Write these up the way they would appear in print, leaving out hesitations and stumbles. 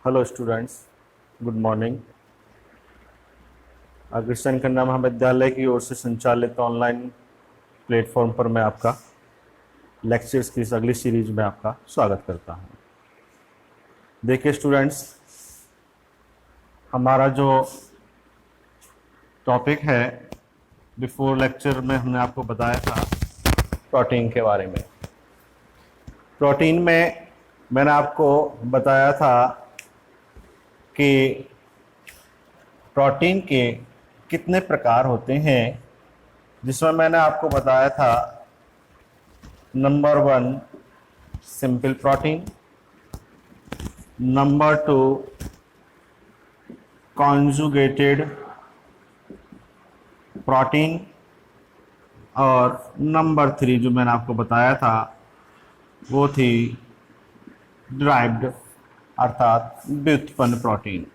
Hello students, good morning. Agrasen कन्या महाविद्यालय की ओर से संचालित ऑनलाइन प्लेटफॉर्म पर मैं आपका लेक्चर्स की इस अगली सीरीज में आपका स्वागत करता हूं। देखिए स्टूडेंट्स, हमारा जो टॉपिक है बिफोर लेक्चर में हमने आपको बताया था प्रोटीन के बारे में। प्रोटीन में मैंने आपको बताया था कि प्रोटीन के कितने प्रकार होते हैं, जिसमें मैंने आपको बताया था number 1 simple protein, number 2 conjugated protein और नंबर 3 जो मैंने आपको बताया था वो थी डिराइव्ड अर्थात व्युत्पन्न प्रोटीन।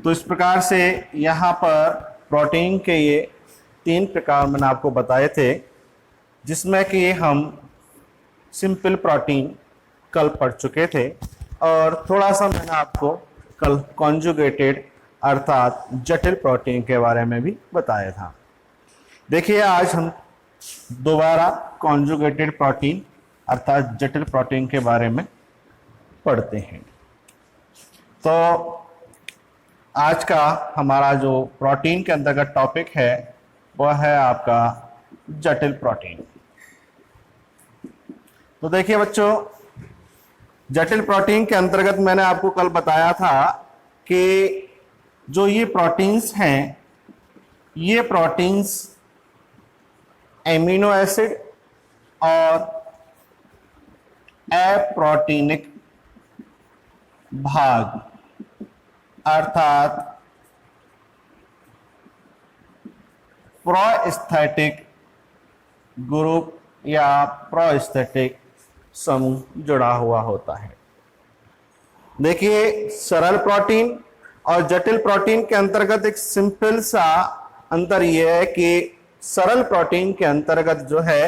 तो इस प्रकार से यहाँ पर प्रोटीन के ये 3 प्रकार मैंने आपको बताए थे, जिसमें कि हम सिंपल प्रोटीन कल पढ़ चुके थे और थोड़ा सा मैंने आपको कल कॉन्जुगेटेड अर्थात जटिल प्रोटीन के बारे में भी बताया था। देखिए आज हम दोबारा कॉन्जुगेटेड प्रोटीन अर्थात जटिल प्रोटीन के बारे में पढ़ते हैं। तो आज का हमारा जो प्रोटीन के अंतर्गत टॉपिक है वह है आपका जटिल प्रोटीन। तो देखिए बच्चों, जटिल प्रोटीन के अंतर्गत मैंने आपको कल बताया था कि जो ये प्रोटीन्स हैं, ये प्रोटीन्स एमिनो एसिड और अप्रोटीनिक भाग अर्थात प्रोस्थेटिक ग्रुप या प्रोस्थेटिक समूह जुड़ा हुआ होता है। देखिए सरल प्रोटीन और जटिल प्रोटीन के अंतर्गत एक सिंपल सा अंतर यह है कि सरल प्रोटीन के अंतर्गत जो है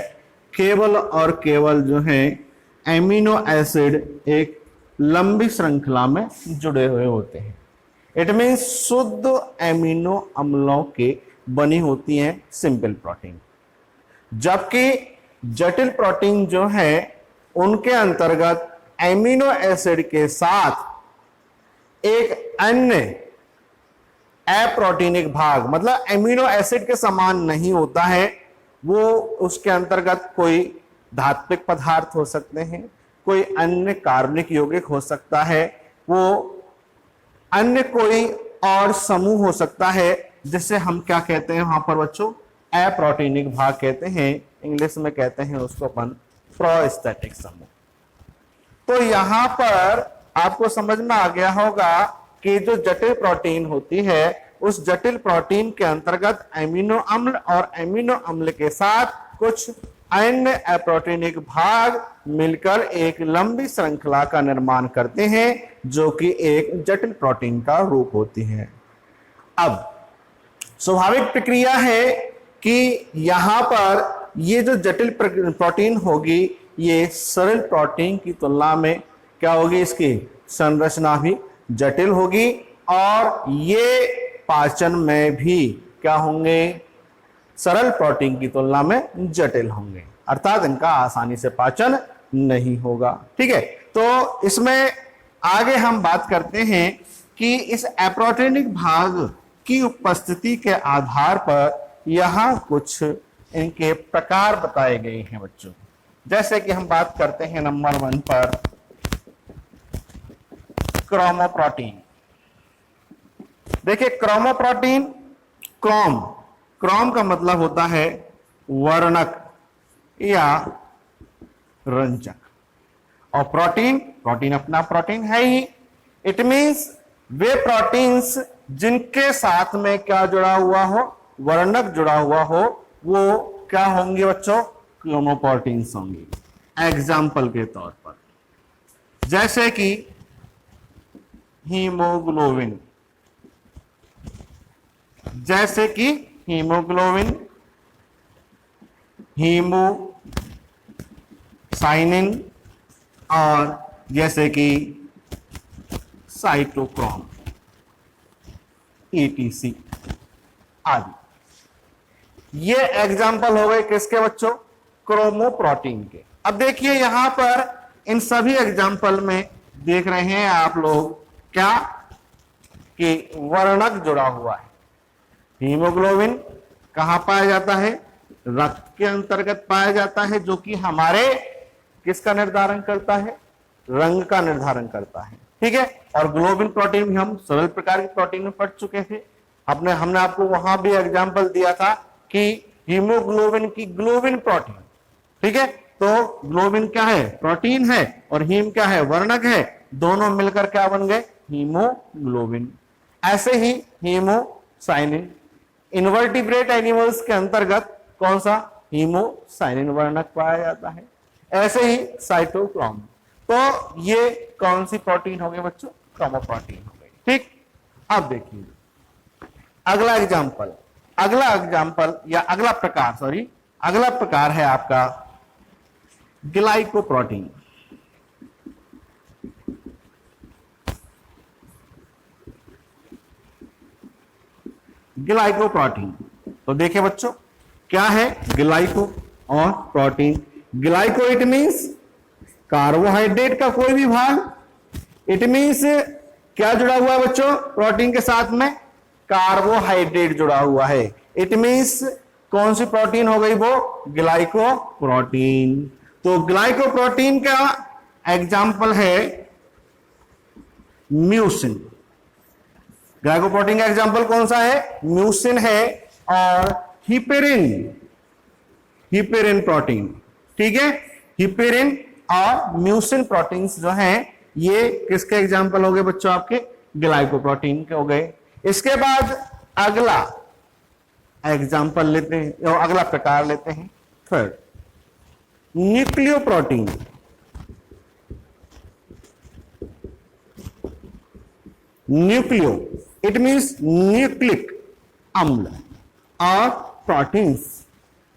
केवल और केवल जो है एमिनो एसिड एक लंबी श्रृंखला में जुड़े हुए होते हैं। इट मीन्स शुद्ध एमिनो अम्लों के बनी होती हैं सिंपल प्रोटीन, जबकि जटिल प्रोटीन जो है उनके अंतर्गत एमिनो एसिड के साथ एक अन्य अप्रोटीनिक भाग, मतलब एमिनो एसिड के समान नहीं होता है, वो उसके अंतर्गत कोई धात्विक पदार्थ हो सकते हैं, कोई अन्य कार्बनिक यौगिक हो सकता है, वो अन्य कोई और समूह हो सकता है, जिसे हम क्या कहते हैं वहां पर बच्चों, अप्रोटीनिक भाग कहते हैं। इंग्लिश में कहते हैं उसको अपन प्रोस्थेटिक समूह। तो यहां पर आपको समझ में आ गया होगा कि जो जटिल प्रोटीन होती है उस जटिल प्रोटीन के अंतर्गत एमिनो अम्ल और एमिनो अम्ल के साथ कुछ अन्य अप्रोटीनिक भाग मिलकर एक लंबी श्रृंखला का निर्माण करते हैं, जो कि एक जटिल प्रोटीन का रूप होती है। अब स्वाभाविक प्रक्रिया है कि यहां पर ये जो जटिल प्रोटीन होगी ये सरल प्रोटीन की तुलना में क्या होगी, इसकी संरचना भी जटिल होगी और ये पाचन में भी क्या होंगे, सरल प्रोटीन की तुलना में जटिल होंगे, अर्थात इनका आसानी से पाचन नहीं होगा। ठीक है, तो इसमें आगे हम बात करते हैं कि इस अप्रोटीनिक भाग की उपस्थिति के आधार पर यहां कुछ इनके प्रकार बताए गए हैं बच्चों। जैसे कि हम बात करते हैं नंबर 1 पर क्रोमोप्रोटीन। देखिए क्रोमोप्रोटीन, क्रोम का मतलब होता है वर्णक या रंजक, और प्रोटीन अपना प्रोटीन है ही। इट मींस वे प्रोटीन्स जिनके साथ में क्या जुड़ा हुआ हो, वर्णक जुड़ा हुआ हो, वो क्या होंगे बच्चों, क्रोमोप्रोटीन्स होंगे। एग्जाम्पल के तौर पर जैसे कि हीमोग्लोबिन, हीमोसाइनिन और जैसे कि साइटोक्रोम, ETC आदि। ये एग्जाम्पल हो गए किसके बच्चों? क्रोमोप्रोटीन के। अब देखिए यहां पर इन सभी एग्जाम्पल में देख रहे हैं आप लोग क्या कि वर्णक जुड़ा हुआ है। हीमोग्लोबिन कहां पाया जाता है? रक्त के अंतर्गत पाया जाता है, जो कि हमारे किसका निर्धारण करता है? रंग का निर्धारण करता है। ठीक है। और ग्लोबिन प्रोटीन भी हम सरल प्रकार के प्रोटीन में पढ़ चुके थे। हमने आपको वहां भी एग्जाम्पल दिया था कि हीमोग्लोबिन की ग्लोबिन प्रोटीन। ठीक है। तो ग्लोबिन क्या है? प्रोटीन है, और हीम क्या है? वर्णक है। दोनों मिलकर क्या बन गए? हीमोग्लोबिन। ऐसे ही हीमोसाइनिन, इनवर्टिब्रेट एनिमल्स के अंतर्गत कौन सा? हीमोसाइनिन वर्णक पाया जाता है। ऐसे ही साइटोक्रोम। तो ये कौन सी प्रोटीन हो गई बच्चों? क्रोमोप्रोटीन हो गई। ठीक। अब देखिए अगला एग्जाम्पल या अगला प्रकार है आपका ग्लाइकोप्रोटीन। ग्लाइकोप्रोटीन, तो देखिए बच्चों क्या है ग्लाइको और protein. Glyco it means carbohydrate का कोई भी भाग। इट मींस क्या जुड़ा हुआ है बच्चों प्रोटीन के साथ में? कार्बोहाइड्रेट जुड़ा हुआ है। इट मींस कौन सी प्रोटीन हो गई वो? ग्लाइकोप्रोटीन। तो ग्लाइकोप्रोटीन का एग्जाम्पल है म्यूसिन। ग्लाइकोप्रोटीन का एग्जाम्पल कौन सा है? म्यूसिन है। और हिपेरिन प्रोटीन। ठीक है। हिपेरिन और म्यूसिन प्रोटीन्स जो हैं ये किसके एग्जाम्पल हो गए बच्चों? आपके ग्लाइकोप्रोटीन के हो गए। इसके बाद अगला एग्जाम्पल लेते हैं, और अगला प्रकार लेते हैं third, nucleoprotein. Nucleo it means nucleic अम्ल और प्रोटीन्स।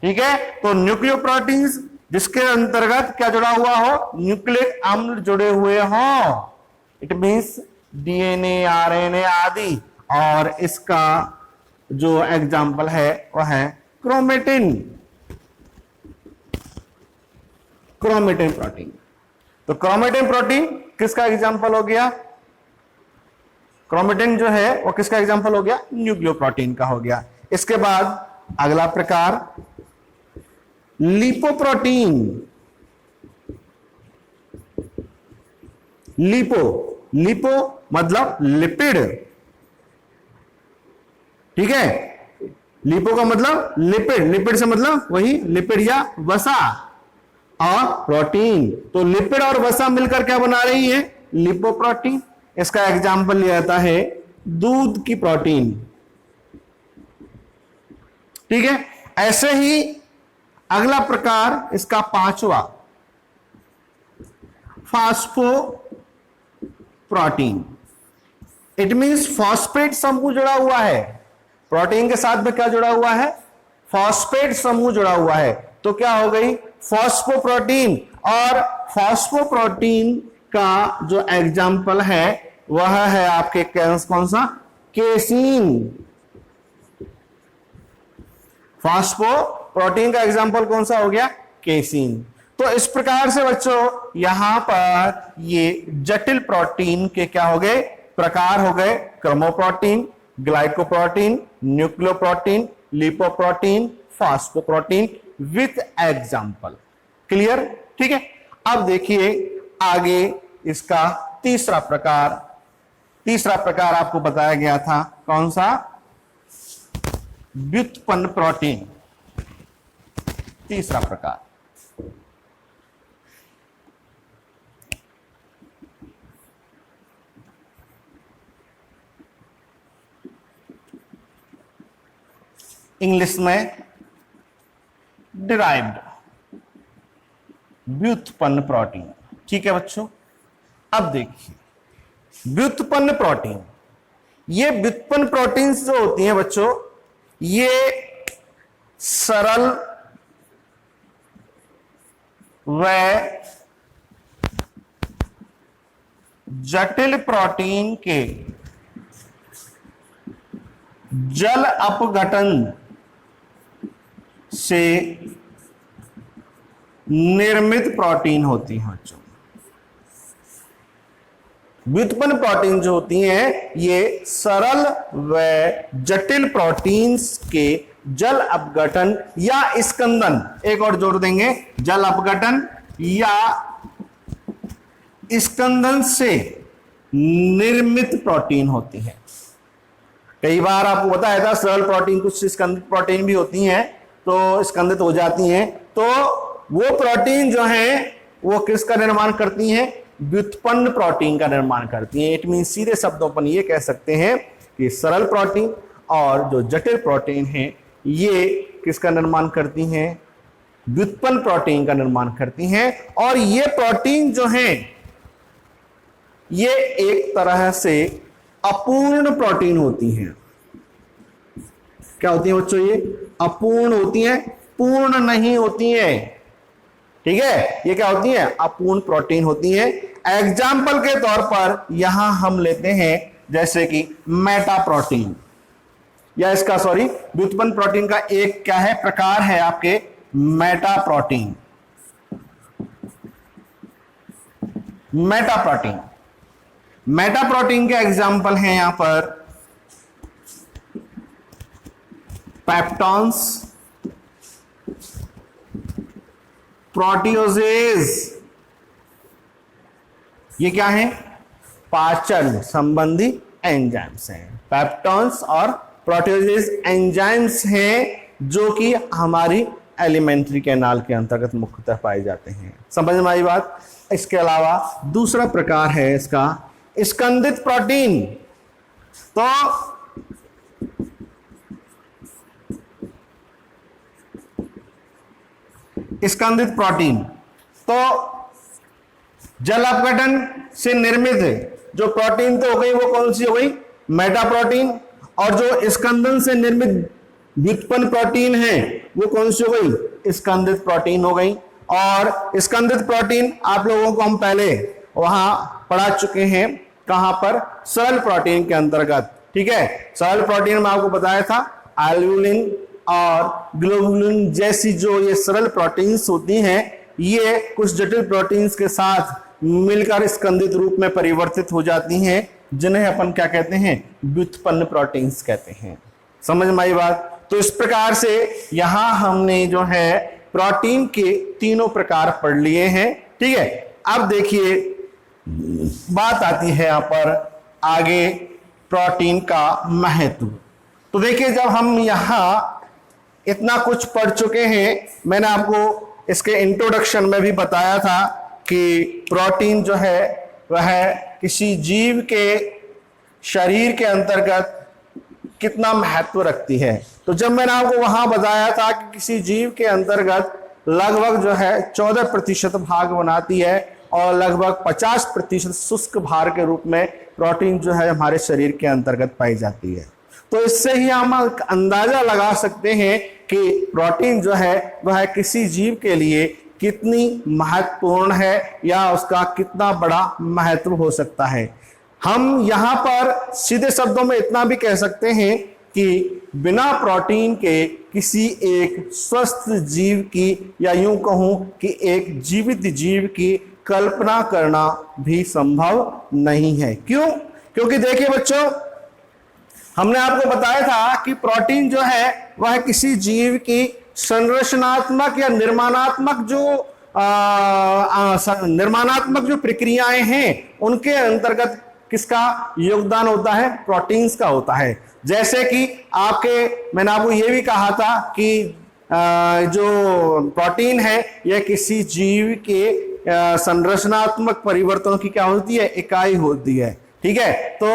ठीक है। तो न्यूक्लियोप्रोटीन्स जिसके अंतर्गत क्या जुड़ा हुआ हो? न्यूक्लिक अम्ल जुड़े हुए हो। इट मींस DNA, RNA आदि। और इसका जो एग्जाम्पल है वह है क्रोमेटिन प्रोटीन। तो क्रोमेटिन प्रोटीन किसका एग्जाम्पल हो गया? क्रोमेटिन जो है वो किसका एग्जाम्पल हो गया? न्यूक्लियोप्रोटीन का हो गया। इसके बाद अगला प्रकार लिपोप्रोटीन। लिपो मतलब लिपिड। ठीक है। लिपो का मतलब लिपिड से मतलब वही लिपिड या वसा, और प्रोटीन। तो लिपिड और वसा मिलकर क्या बना रही है? लिपोप्रोटीन। इसका एग्जाम्पल लिया जाता है दूध की प्रोटीन। ठीक है। ऐसे ही अगला प्रकार इसका पांचवा फास्फोप्रोटीन। इट मींस फॉस्फेट समूह जुड़ा हुआ है। प्रोटीन के साथ में क्या जुड़ा हुआ है? फॉस्फेट समूह जुड़ा हुआ है। तो क्या हो गई? फॉस्फोप्रोटीन। और फॉस्फोप्रोटीन का जो एग्जाम्पल है वह है आपके कौन सा? केसीन। फॉस्फोप्रोटीन का एग्जाम्पल कौन सा हो गया? केसीन। तो इस प्रकार से बच्चों यहां पर ये जटिल प्रोटीन के क्या हो गए? प्रकार हो गए। Chromoprotein, glycoprotein, nucleoprotein, lipoprotein, phosphoprotein with example. Clear? ठीक है। अब देखिए आगे इसका तीसरा प्रकार आपको बताया गया था कौन सा? व्युत्पन्न प्रोटीन। तीसरा प्रकार इंग्लिश में डिराइव्ड व्युत्पन्न प्रोटीन। ठीक है बच्चों। अब देखिए व्युत्पन्न प्रोटीन, ये व्युत्पन्न प्रोटीन्स जो होती हैं बच्चों, ये सरल व जटिल प्रोटीन के जल अपघटन से निर्मित प्रोटीन होती हैं। व्युत्पन्न प्रोटीन जो होती हैं ये सरल व जटिल प्रोटीन्स के जल अपघटन या स्कंदन, एक और जोड़ देंगे, जल अपघटन या स्कंदन से निर्मित प्रोटीन होती है। कई बार आपको बताया था सरल प्रोटीन कुछ स्कंदित प्रोटीन भी होती हैं, तो स्कंदित हो जाती हैं, तो वो प्रोटीन जो है वो किसका निर्माण करती हैं? व्युत्पन्न प्रोटीन का निर्माण करती हैं। इट मीन सीधे शब्दों पर ये कह सकते हैं कि सरल प्रोटीन और जो जटिल प्रोटीन है ये किसका निर्माण करती हैं? व्युत्पन्न प्रोटीन का निर्माण करती हैं। और ये प्रोटीन जो है ये एक तरह से अपूर्ण प्रोटीन होती हैं। क्या होती है बच्चों? ये अपूर्ण होती हैं, पूर्ण नहीं होती हैं। ठीक है, ये क्या होती हैं? अपूर्ण प्रोटीन होती हैं। एग्जाम्पल के तौर पर यहां हम लेते हैं जैसे कि मेटा प्रोटीन, या इसका सॉरी व्युत्पन्न प्रोटीन का एक क्या है प्रकार है आपके Meta protein. Meta protein, Meta protein के एग्जाम्पल हैं यहां पर पेप्टॉन्स, प्रोटियोजेज, ये क्या है? पाचन संबंधी एंजाइम्स हैं। पेप्टॉन्स और प्रोटियोजेज एंजाइम्स हैं जो कि हमारी एलिमेंट्री कैनाल के अंतर्गत मुख्यतः पाए जाते हैं। समझ में आई बात? इसके अलावा दूसरा प्रकार है इसका स्कंदित प्रोटीन। तो स्कंदित प्रोटीन तो जल अपघटन से निर्मित जो प्रोटीन तो हो गई वो कौन सी हो गई? Meta protein. और जो स्कंदन से निर्मित व्युत्पन्न प्रोटीन है वो कौन सी हो गई? स्कंदित प्रोटीन हो गई। और स्कंदित प्रोटीन आप लोगों को हम पहले वहां पढ़ा चुके हैं, कहां पर? सरल प्रोटीन के अंतर्गत। ठीक है, सरल प्रोटीन में आपको बताया था एल्ब्यूमिन और ग्लोबुलिन जैसी जो ये सरल प्रोटीन्स होती हैं ये कुछ जटिल प्रोटीन्स के साथ मिलकर स्कंदित रूप में परिवर्तित हो जाती हैं, जिन्हें अपन क्या कहते हैं? व्युत्पन्न प्रोटीन्स कहते हैं। समझ में आई बात? तो इस प्रकार से यहां हमने जो है प्रोटीन के तीनों प्रकार पढ़ लिए हैं। ठीक है, अब देखिए बात आती है यहां पर आगे प्रोटीन का महत्व। तो देखिए जब हम यहां इतना कुछ पढ़ चुके हैं, मैंने आपको इसके इंट्रोडक्शन में भी बताया था कि प्रोटीन जो है वह किसी जीव के शरीर के अंतर्गत कितना महत्व रखती है। तो जब मैंने आपको वहां बताया था कि किसी जीव के अंतर्गत लगभग जो है 14% भाग बनाती है और लगभग 50% शुष्क भार के रूप में प्रोटीन जो है हमारे शरीर के अंतर्गत पाई जाती है। तो इससे ही हम अंदाजा लगा सकते हैं कि प्रोटीन जो है वह किसी जीव के लिए कितनी महत्वपूर्ण है या उसका कितना बड़ा महत्व हो सकता है। हम यहाँ पर सीधे शब्दों में इतना भी कह सकते हैं कि बिना प्रोटीन के किसी एक स्वस्थ जीव की या यूं कहूं कि एक जीवित जीव की कल्पना करना भी संभव नहीं है। क्यों? क्योंकि देखिए बच्चों, हमने आपको बताया था कि प्रोटीन जो है वह किसी जीव की संरचनात्मक या निर्माणात्मक जो प्रक्रियाएं हैं उनके अंतर्गत किसका योगदान होता है? प्रोटीन्स का होता है। जैसे कि मैंने आपको यह भी कहा था कि जो प्रोटीन है यह किसी जीव के संरचनात्मक परिवर्तनों की क्या होती है? इकाई होती है। ठीक है, तो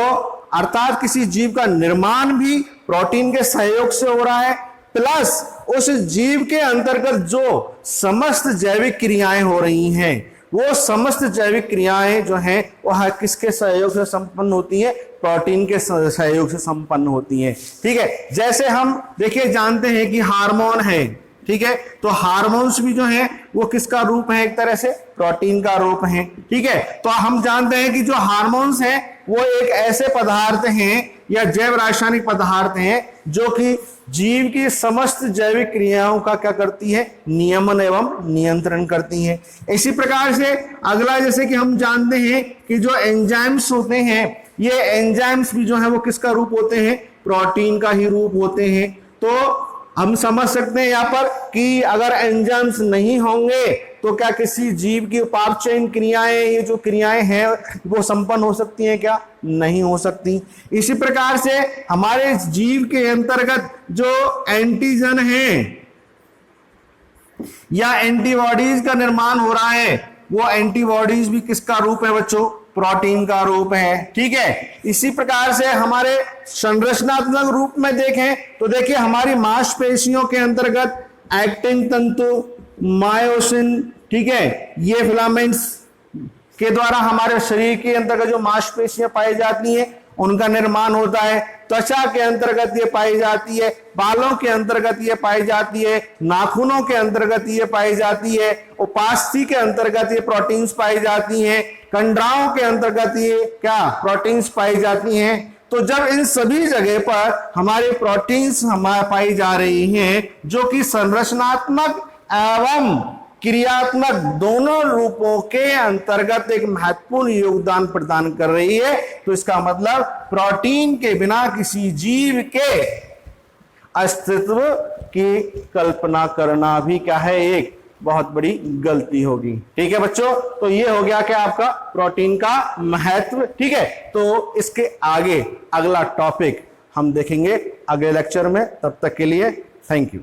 अर्थात किसी जीव का निर्माण भी प्रोटीन के सहयोग से हो रहा है, प्लस उस जीव के अंतर्गत जो समस्त जैविक क्रियाएं हो रही हैं वो समस्त जैविक क्रियाएं जो हैं वह किसके सहयोग से संपन्न होती हैं? प्रोटीन के सहयोग से संपन्न होती हैं। ठीक है, जैसे हम देखिए जानते हैं कि हार्मोन है, ठीक है। तो हार्मोन्स भी जो है वो किसका रूप है, एक तरह से प्रोटीन का रूप है, ठीक है। तो हम जानते हैं कि जो हार्मोन्स हैं वो एक ऐसे पदार्थ हैं या जैव रासायनिक पदार्थ हैं जो कि जीव की समस्त जैविक क्रियाओं का क्या करती है, नियमन एवं नियंत्रण करती है। इसी प्रकार से अगला, जैसे कि हम जानते हैं कि जो एंजाइम्स होते हैं, ये एंजाइम्स भी जो है वो किसका रूप होते हैं, प्रोटीन का ही रूप होते हैं। तो हम समझ सकते हैं यहां पर कि अगर एंजाइम्स नहीं होंगे तो क्या किसी जीव की उपापचयन क्रियाएं, ये जो क्रियाएं हैं वो संपन्न हो सकती हैं, क्या नहीं हो सकती। इसी प्रकार से हमारे जीव के अंतर्गत जो एंटीजन है या एंटीबॉडीज का निर्माण हो रहा है, वो एंटीबॉडीज भी किसका रूप है बच्चों, प्रोटीन का रूप है, ठीक है। इसी प्रकार से हमारे संरचनात्मक रूप में देखें तो देखिए हमारी मांसपेशियों के अंतर्गत एक्टिन तंतु, मायोसिन, ठीक है, ये फिलामेंट्स के द्वारा हमारे शरीर के अंतर्गत जो मांसपेशियां पाई जाती हैं उनका निर्माण होता है। त्वचा के अंतर्गत ये पाई जाती है, बालों के अंतर्गत ये पाई जाती है, नाखूनों के अंतर्गत ये पाई जाती है, उपास्थि के अंतर्गत ये प्रोटीन्स पाई जाती हैं, कंडराओं के अंतर्गत ये क्या प्रोटीन्स पाई जाती हैं। तो जब इन सभी जगह पर हमारे प्रोटीन्स हमारे पाई जा रही हैं जो कि संरचनात्मक एवं क्रियात्मक दोनों रूपों के अंतर्गत एक महत्वपूर्ण योगदान प्रदान कर रही है, तो इसका मतलब प्रोटीन के बिना किसी जीव के अस्तित्व की कल्पना करना भी क्या है, एक बहुत बड़ी गलती होगी, ठीक है बच्चों। तो ये हो गया क्या आपका प्रोटीन का महत्व, ठीक है। तो इसके आगे अगला टॉपिक हम देखेंगे अगले लेक्चर में, तब तक के लिए थैंक यू।